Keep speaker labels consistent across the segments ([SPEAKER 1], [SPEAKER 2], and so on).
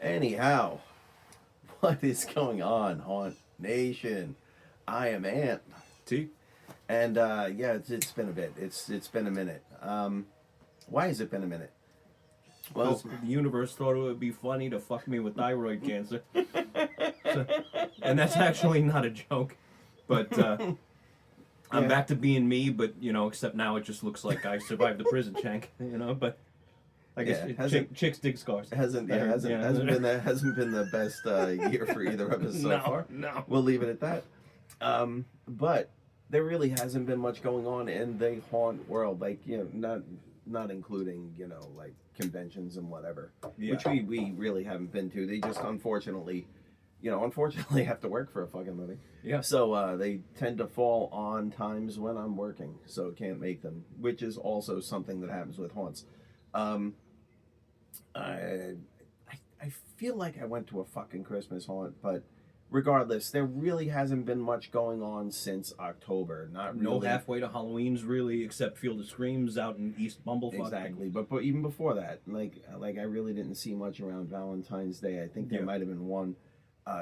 [SPEAKER 1] Anyhow, what is going on, Haunt Nation? I am Ant,
[SPEAKER 2] T?
[SPEAKER 1] and yeah, it's been a bit. It's been a minute. Why has it been a minute? Well,
[SPEAKER 2] Because the universe thought it would be funny to fuck me with thyroid cancer. So- and that's actually not a joke. But I'm
[SPEAKER 1] Yeah.
[SPEAKER 2] back to being me, but, except now it just looks like I survived the prison shank, but I guess
[SPEAKER 1] Yeah, hasn't-
[SPEAKER 2] chicks dig scars.
[SPEAKER 1] hasn't hasn't been the best year for either of us so far.
[SPEAKER 2] No.
[SPEAKER 1] We'll leave it at that. But there really hasn't been much going on in the haunt world, like not including like conventions and whatever,
[SPEAKER 2] Yeah.
[SPEAKER 1] which we really haven't been to. They just unfortunately have to work for a fucking living.
[SPEAKER 2] Yeah.
[SPEAKER 1] So they tend to fall on times when I'm working, so can't make them, which is also something that happens with haunts. Um, I I feel like I went to a fucking Christmas haunt, but regardless, there really hasn't been much going on since October. Not really.
[SPEAKER 2] No halfway to Halloween's really, except Field of Screams out in East Bumblefuck.
[SPEAKER 1] Exactly, but even before that, like I really didn't see much around Valentine's Day. I think there might have been one.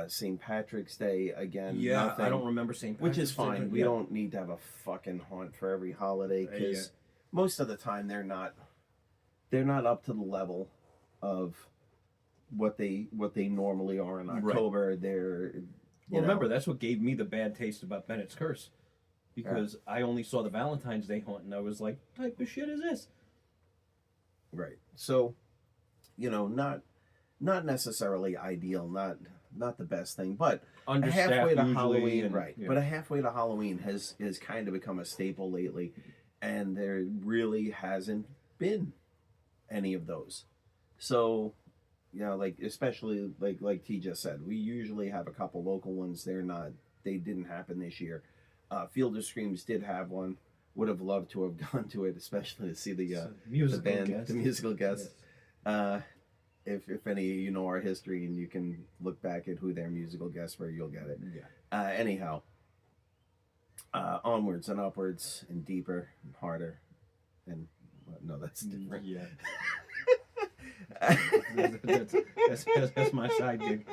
[SPEAKER 1] St. Patrick's Day again.
[SPEAKER 2] Yeah,
[SPEAKER 1] nothing,
[SPEAKER 2] I don't remember St. Patrick's
[SPEAKER 1] which is fine.
[SPEAKER 2] Day,
[SPEAKER 1] We don't need to have a fucking haunt for every holiday because most of the time they're not up to the level of what they normally are in October. Right. They're
[SPEAKER 2] remember that's what gave me the bad taste about Bennett's Curse, because I only saw the Valentine's Day haunt and I was like, "Type of shit is this?"
[SPEAKER 1] Right. So, not necessarily ideal, not the best thing, but halfway to Halloween, right? Yeah. But a halfway to Halloween has kind of become a staple lately, and there really hasn't been any of those. So, like especially like T just said, we usually have a couple local ones. They didn't happen this year. Field of Screams did have one. Would have loved to have gone to it, especially to see the band, the musical guests. Yes. If any of you know our history and you can look back at who their musical guests were, you'll get it. Yeah. Anyhow, onwards and upwards and deeper and harder, and no, that's different.
[SPEAKER 2] Yeah. that's my side gig.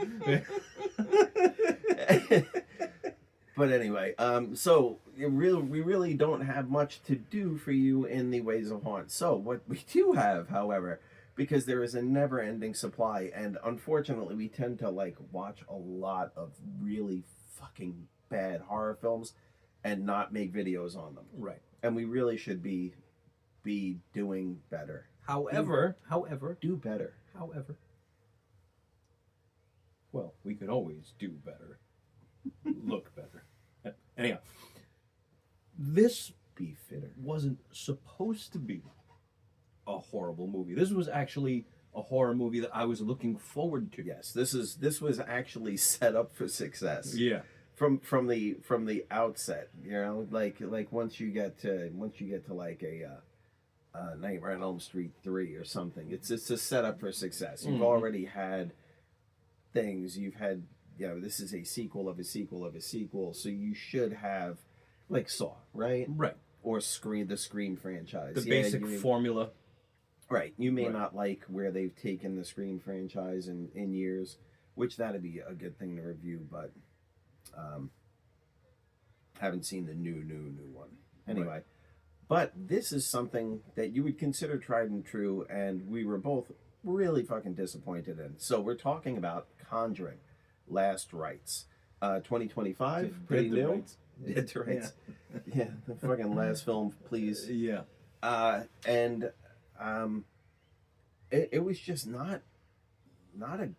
[SPEAKER 1] But anyway, so we really don't have much to do for you in the ways of haunt. So what we do have, however, because there is a never-ending supply, and unfortunately we tend to watch a lot of really fucking bad horror films and not make videos on them.
[SPEAKER 2] Right.
[SPEAKER 1] And we really should be doing better.
[SPEAKER 2] However,
[SPEAKER 1] do better.
[SPEAKER 2] However, well, we could always do better. Look better. Anyhow, this
[SPEAKER 1] be fitter
[SPEAKER 2] wasn't supposed to be a horrible movie. This was actually a horror movie that I was looking forward to.
[SPEAKER 1] Yes, this was actually set up for success.
[SPEAKER 2] Yeah.
[SPEAKER 1] From the outset, like once you get to like a Nightmare on Elm Street 3 or something, it's a setup for success. You've already had things. You've had this is a sequel of a sequel of a sequel, so you should have like Saw, right?
[SPEAKER 2] Right.
[SPEAKER 1] Or the Scream franchise.
[SPEAKER 2] The basic formula.
[SPEAKER 1] Right. You may not like where they've taken the Scream franchise in years, which that'd be a good thing to review, but haven't seen the new one. Anyway. Right. But this is something that you would consider tried and true, and we were both really fucking disappointed in. So we're talking about Conjuring, Last Rites. 2025, pretty new. Dead to Rights. Yeah, the fucking last film, please.
[SPEAKER 2] Yeah.
[SPEAKER 1] And it was just not a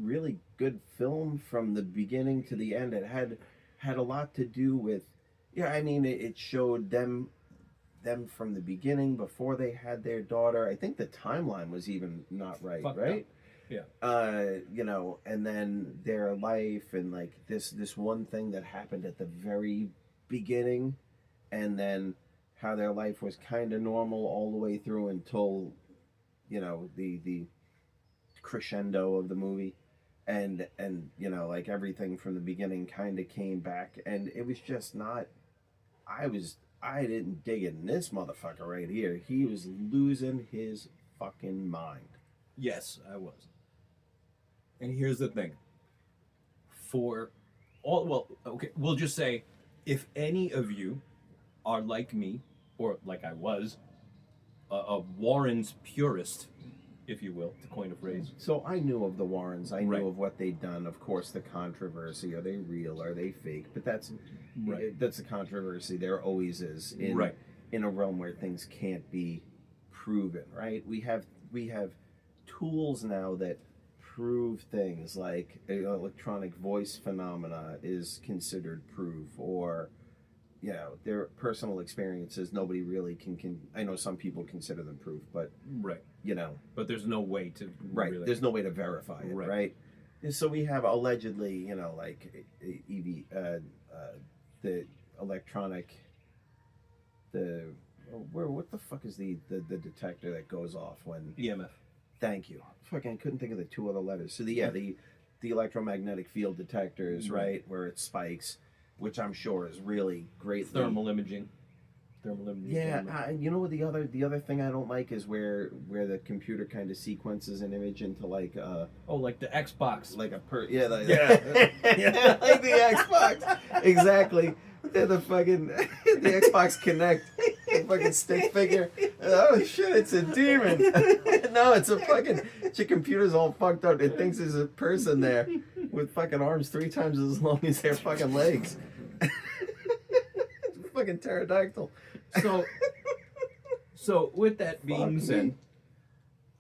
[SPEAKER 1] really good film from the beginning to the end. It had a lot to do with, it showed them from the beginning before they had their daughter. I think the timeline was even not right, right? Up.
[SPEAKER 2] Yeah.
[SPEAKER 1] And then their life and like this one thing that happened at the very beginning, and then how their life was kind of normal all the way through until, the crescendo of the movie, and like everything from the beginning kind of came back, and it was just not. I didn't dig it in this motherfucker right here. He was losing his fucking mind.
[SPEAKER 2] Yes, I was. And here's the thing. For all, well, okay, we'll just say, if any of you are like me, or like I was, a Warren's purist, if you will, to coin a phrase.
[SPEAKER 1] So I knew of the Warrens. I knew of what they'd done. Of course, the controversy. Are they real? Are they fake? But that's a controversy. There always is in a realm where things can't be proven. Right? We have tools now that prove things like electronic voice phenomena is considered proof, or their personal experiences. Nobody really can. I know some people consider them proof, but
[SPEAKER 2] but there's no way to really...
[SPEAKER 1] There's no way to verify it, right? And so we have allegedly, like EV, the electronic, what the fuck is the detector that goes off when
[SPEAKER 2] EMF.
[SPEAKER 1] Thank you. Fucking, I couldn't think of the two other letters. So the electromagnetic field detectors, right, where it spikes, which I'm sure is really great.
[SPEAKER 2] Thermal imaging.
[SPEAKER 1] Yeah, you know what the other thing I don't like is where the computer kind of sequences an image into like
[SPEAKER 2] like the Xbox,
[SPEAKER 1] like like the Xbox, exactly. They're the fucking the Xbox Kinect, the fucking stick figure. Oh shit, it's a demon. No, it's a fucking. Your computer's all fucked up. It thinks there's a person there with fucking arms 3 times as long as their fucking legs. It's a fucking pterodactyl.
[SPEAKER 2] So with that being said,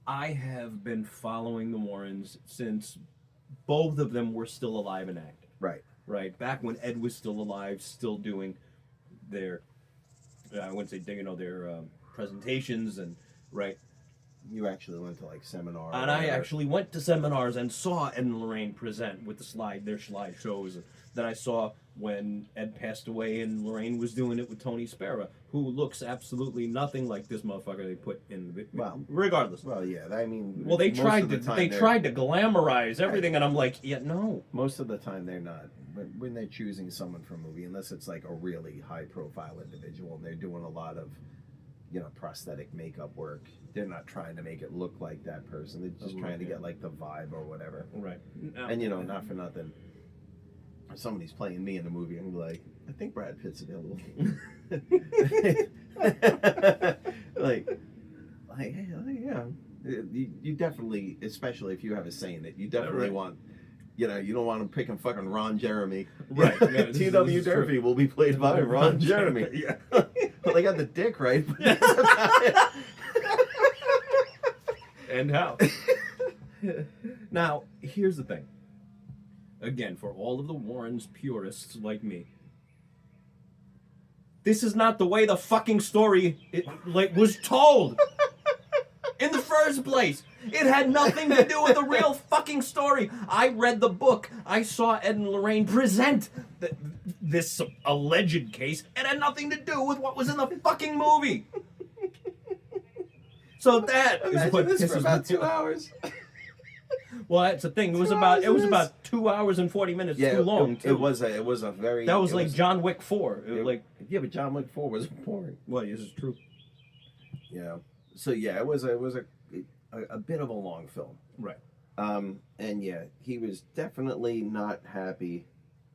[SPEAKER 2] I have been following the Warrens since both of them were still alive and active. Right. Back when Ed was still alive, still doing their, I wouldn't say, their presentations and,
[SPEAKER 1] You actually went to like seminars.
[SPEAKER 2] And I actually went to seminars and saw Ed and Lorraine present with their slide shows that I saw when Ed passed away and Lorraine was doing it with Tony Spera, who looks absolutely nothing like this motherfucker they put in the video.
[SPEAKER 1] Well,
[SPEAKER 2] regardless.
[SPEAKER 1] Well, yeah, I mean...
[SPEAKER 2] Well, they tried to glamorize everything, and I'm like, no.
[SPEAKER 1] Most of the time they're not. When they're choosing someone for a movie, unless it's like a really high-profile individual, and they're doing a lot of, prosthetic makeup work, they're not trying to make it look like that person. They're just trying to get, like, the vibe or whatever.
[SPEAKER 2] Right.
[SPEAKER 1] And, not for nothing. If somebody's playing me in the movie, I'm like, I think Brad Pitt's available. Yeah. You definitely, especially if you have a say in it, you definitely want, you don't want them picking fucking Ron Jeremy.
[SPEAKER 2] Right. Yeah,
[SPEAKER 1] T.W. Durfee will be played by Ron Jeremy.
[SPEAKER 2] Yeah.
[SPEAKER 1] Well, they got the dick right, but that's about it.
[SPEAKER 2] And how? Now, here's the thing. Again, for all of the Warrens purists like me, this is not the way the fucking story was told. In the first place, it had nothing to do with the real fucking story. I read the book. I saw Ed and Lorraine present this alleged case. It had nothing to do with what was in the fucking movie. So that is what
[SPEAKER 1] this for about 2 hours.
[SPEAKER 2] Well, that's the thing. It was about 2 hours and 40 minutes too long.
[SPEAKER 1] It was a very.
[SPEAKER 2] That was like John Wick 4.
[SPEAKER 1] But John Wick 4 was boring.
[SPEAKER 2] Well, this is true.
[SPEAKER 1] Yeah. So yeah, it was a bit of a long film.
[SPEAKER 2] Right.
[SPEAKER 1] And yeah, he was definitely not happy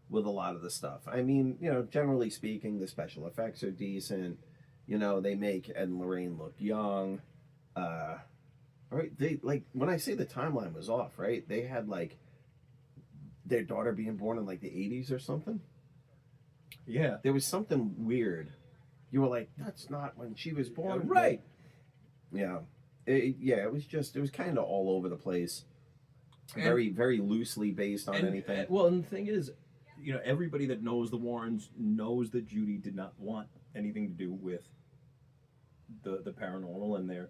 [SPEAKER 1] with a lot of the stuff. I mean, generally speaking, the special effects are decent. They make Ed and Lorraine look young. Right, they when I say the timeline was off, right? They had their daughter being born in the 80s or something.
[SPEAKER 2] Yeah,
[SPEAKER 1] there was something weird. You were like, that's not when she was born,
[SPEAKER 2] right?
[SPEAKER 1] Yeah, it was kind of all over the place. Very, very loosely based on anything.
[SPEAKER 2] And the thing is, everybody that knows the Warrens knows that Judy did not want anything to do with the paranormal and their.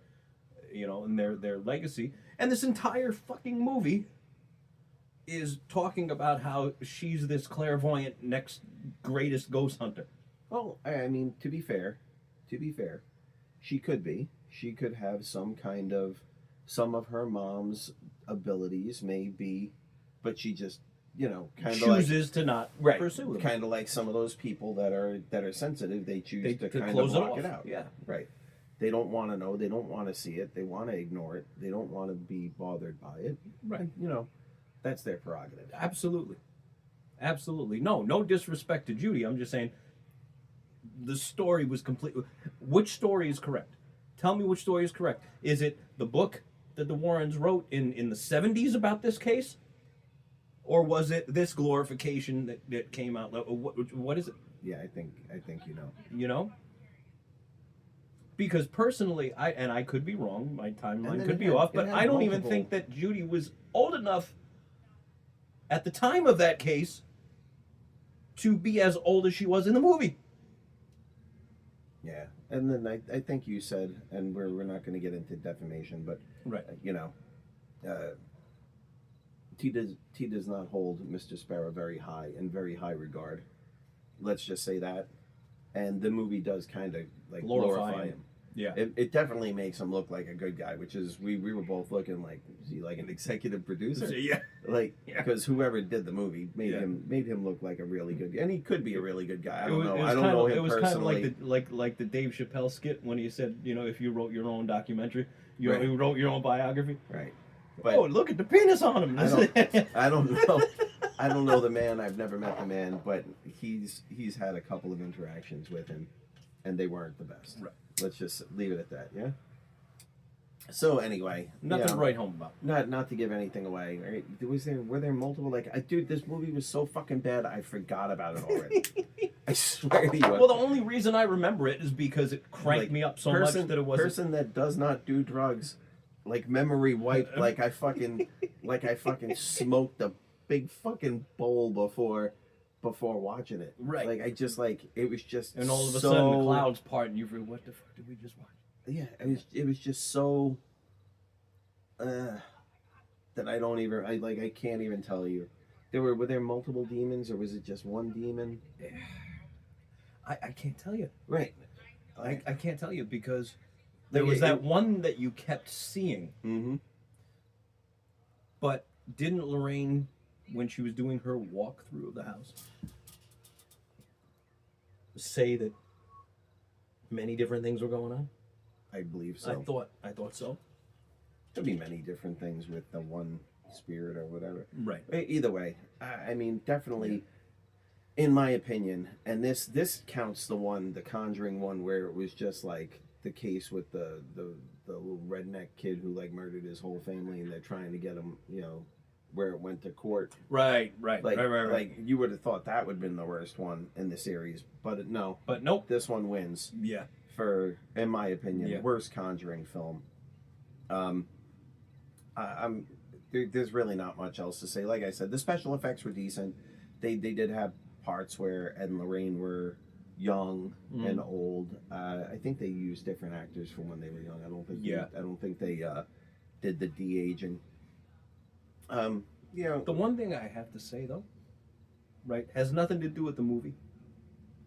[SPEAKER 2] And their legacy. And this entire fucking movie is talking about how she's this clairvoyant next greatest ghost hunter.
[SPEAKER 1] Well, I mean, to be fair, she could be. She could have some of her mom's abilities may be, but she just, kind of
[SPEAKER 2] chooses to not pursue them.
[SPEAKER 1] Kind of like some of those people that are sensitive, they choose to kind
[SPEAKER 2] close
[SPEAKER 1] of block it out.
[SPEAKER 2] Yeah.
[SPEAKER 1] Right. They don't want to know. They don't want to see it. They want to ignore it. They don't want to be bothered by it.
[SPEAKER 2] Right.
[SPEAKER 1] And, That's their prerogative.
[SPEAKER 2] Absolutely. Absolutely. No disrespect to Judy. I'm just saying the story was completely... Which story is correct? Tell me which story is correct. Is it the book that the Warrens wrote in the 70s about this case? Or was it this glorification that came out? What is it?
[SPEAKER 1] Yeah, I think you know.
[SPEAKER 2] You know? Because personally, I could be wrong, my timeline could be off, but I don't even think that Judy was old enough at the time of that case to be as old as she was in the movie.
[SPEAKER 1] Yeah, and then I think you said, and we're not going to get into defamation, but
[SPEAKER 2] right,
[SPEAKER 1] you know, T does not hold Mr. Sparrow very high regard. Let's just say that, and the movie does kind of like glorify him.
[SPEAKER 2] Yeah,
[SPEAKER 1] it definitely makes him look like a good guy, which is we were both looking like, is he like an executive producer?
[SPEAKER 2] Yeah,
[SPEAKER 1] like because whoever did the movie made him look like a really good guy, and he could be a really good guy. I don't know. I don't know him personally.
[SPEAKER 2] It was kind of like the Dave Chappelle skit when he said, you know, if you wrote your own documentary, you wrote your own biography.
[SPEAKER 1] Right.
[SPEAKER 2] But, oh, look at the penis on him.
[SPEAKER 1] I don't know. I don't know the man. I've never met the man, but he's had a couple of interactions with him, and they weren't the best.
[SPEAKER 2] Right.
[SPEAKER 1] Let's just leave it at that. Yeah. So anyway,
[SPEAKER 2] nothing to write home about.
[SPEAKER 1] Not to give anything away. Right? Were there multiple dude, this movie was so fucking bad I forgot about it already. I swear to you.
[SPEAKER 2] Well, the only reason I remember it is because it cranked me up so much that it was
[SPEAKER 1] person that does not do drugs, like memory wiped, like I fucking smoked a big fucking bowl before watching it.
[SPEAKER 2] Right.
[SPEAKER 1] Like I just it was just
[SPEAKER 2] and all of a sudden the clouds part and you feel, what the fuck did we just watch?
[SPEAKER 1] Yeah, it was just so that I don't even I can't even tell you. Were there multiple demons or was it just one demon?
[SPEAKER 2] I can't tell you.
[SPEAKER 1] Right.
[SPEAKER 2] I can't tell you because there was that one that you kept seeing.
[SPEAKER 1] Mm-hmm.
[SPEAKER 2] But didn't Lorraine, when she was doing her walkthrough of the house, say that many different things were going on?
[SPEAKER 1] I believe so.
[SPEAKER 2] I thought so.
[SPEAKER 1] Could be many different things with the one spirit or whatever.
[SPEAKER 2] Right.
[SPEAKER 1] Either way, I mean, definitely, in my opinion, and this counts the Conjuring one where it was just like the case with the little redneck kid who like murdered his whole family and they're trying to get him, you know, where it went to court.
[SPEAKER 2] Right.
[SPEAKER 1] Like you would have thought that would have been the worst one in the series, but no.
[SPEAKER 2] But nope.
[SPEAKER 1] This one wins.
[SPEAKER 2] Yeah.
[SPEAKER 1] For, in my opinion, worst Conjuring film. There's really not much else to say. Like I said, the special effects were decent. They did have parts where Ed and Lorraine were young and old. I think they used different actors from when they were young. I don't think they did the de-aging. You know,
[SPEAKER 2] the one thing I have to say though, right, has nothing to do with the movie,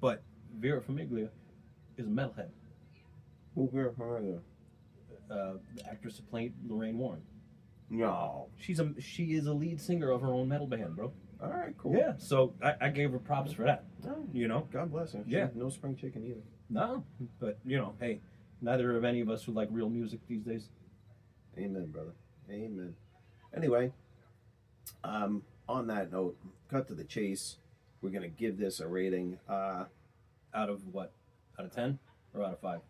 [SPEAKER 2] but Vera Farmiga is a metalhead.
[SPEAKER 1] Who's Vera Farmiga?
[SPEAKER 2] The actress that played Lorraine Warren.
[SPEAKER 1] No,
[SPEAKER 2] she is a lead singer of her own metal band, bro.
[SPEAKER 1] All right, cool.
[SPEAKER 2] Yeah, so I gave her props for that.
[SPEAKER 1] Oh,
[SPEAKER 2] you know,
[SPEAKER 1] God bless her.
[SPEAKER 2] Yeah,
[SPEAKER 1] no spring chicken either.
[SPEAKER 2] No, but you know, hey, neither of any of us who like real music these days.
[SPEAKER 1] Amen, brother. Amen. Anyway, on that note, cut to the chase. We're gonna give this a rating.
[SPEAKER 2] Out of what? Out of 10 or out of 5?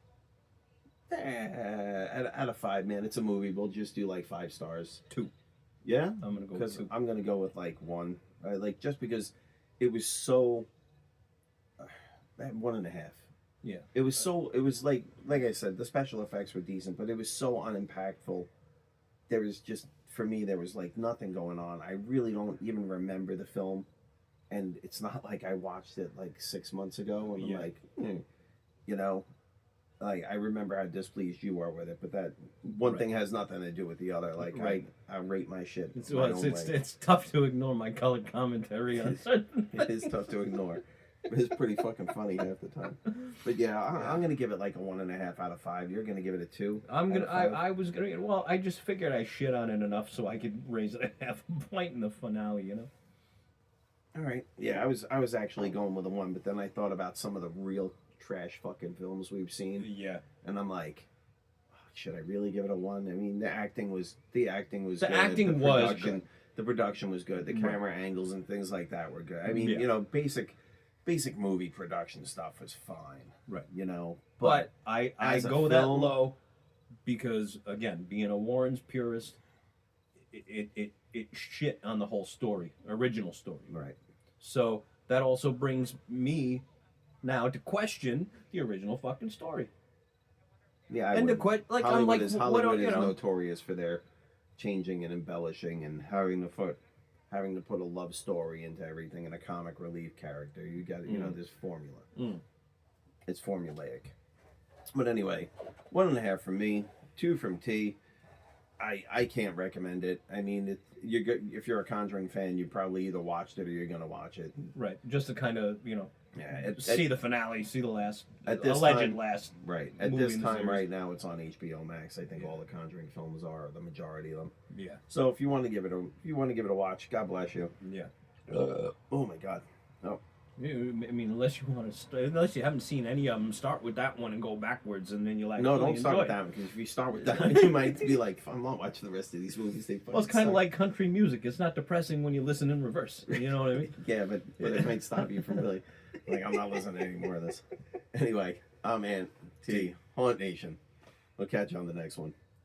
[SPEAKER 1] Out of 5, man. It's a movie. We'll just do like 5 stars.
[SPEAKER 2] 2.
[SPEAKER 1] Yeah,
[SPEAKER 2] I'm gonna go with 2.
[SPEAKER 1] I'm gonna go with like 1. Just because it was so. 1.5.
[SPEAKER 2] Yeah.
[SPEAKER 1] It was so. It was like I said, the special effects were decent, but it was so unimpactful. There was just, for me, there was like nothing going on. I really don't even remember the film, and it's not like I watched it like 6 months ago and I'm like, you know. Like, I remember how displeased you are with it, but that one thing has nothing to do with the other. Like, I rate my shit.
[SPEAKER 2] It's tough to ignore my colored commentary on certain things.
[SPEAKER 1] It is tough to ignore. It's pretty fucking funny half the time. But yeah, I'm gonna give it like a 1.5 out of 5. You're gonna give it a 2.
[SPEAKER 2] I just figured I shit on it enough so I could raise it a half a point in the finale, you know.
[SPEAKER 1] All right. Yeah, I was actually going with a 1, but then I thought about some of the real trash fucking films we've seen.
[SPEAKER 2] Yeah.
[SPEAKER 1] And I'm like, should I really give it a 1? I mean, the acting was good. The production was good. The camera angles and things like that were good. I mean, you know, basic movie production stuff was fine.
[SPEAKER 2] Right.
[SPEAKER 1] You know,
[SPEAKER 2] but I go that low because, again, being a Warren's purist, it shit on the whole story, original story.
[SPEAKER 1] Right.
[SPEAKER 2] So that also brings me now to question the original fucking story.
[SPEAKER 1] Yeah,
[SPEAKER 2] and
[SPEAKER 1] Hollywood is notorious for their changing and embellishing and having to put a love story into everything and a comic relief character. You got you know, this formula. It's formulaic. But anyway, 1.5 from me, 2 from T. I can't recommend it. I mean, if you're a Conjuring fan, you probably either watched it or you're gonna watch it.
[SPEAKER 2] Right, just to kind of
[SPEAKER 1] see
[SPEAKER 2] the finale, see the last last.
[SPEAKER 1] Right at this time, right now, it's on HBO Max. I think all the Conjuring films are, the majority of them.
[SPEAKER 2] Yeah.
[SPEAKER 1] So if you want to give it a watch, God bless you.
[SPEAKER 2] Yeah.
[SPEAKER 1] Oh my God. No.
[SPEAKER 2] I mean, unless you haven't seen any of them, start with that one and go backwards, and then you'll
[SPEAKER 1] no, don't start with that one, because if you start with that one, you might be like, I won't watch the rest of these movies.
[SPEAKER 2] Well, it's kind of like country music. It's not depressing when you listen in reverse. You know what I mean?
[SPEAKER 1] Yeah, but it might stop you from really, like, I'm not listening to any more of this. Anyway, man, T, Haunt Nation. We'll catch you on the next one.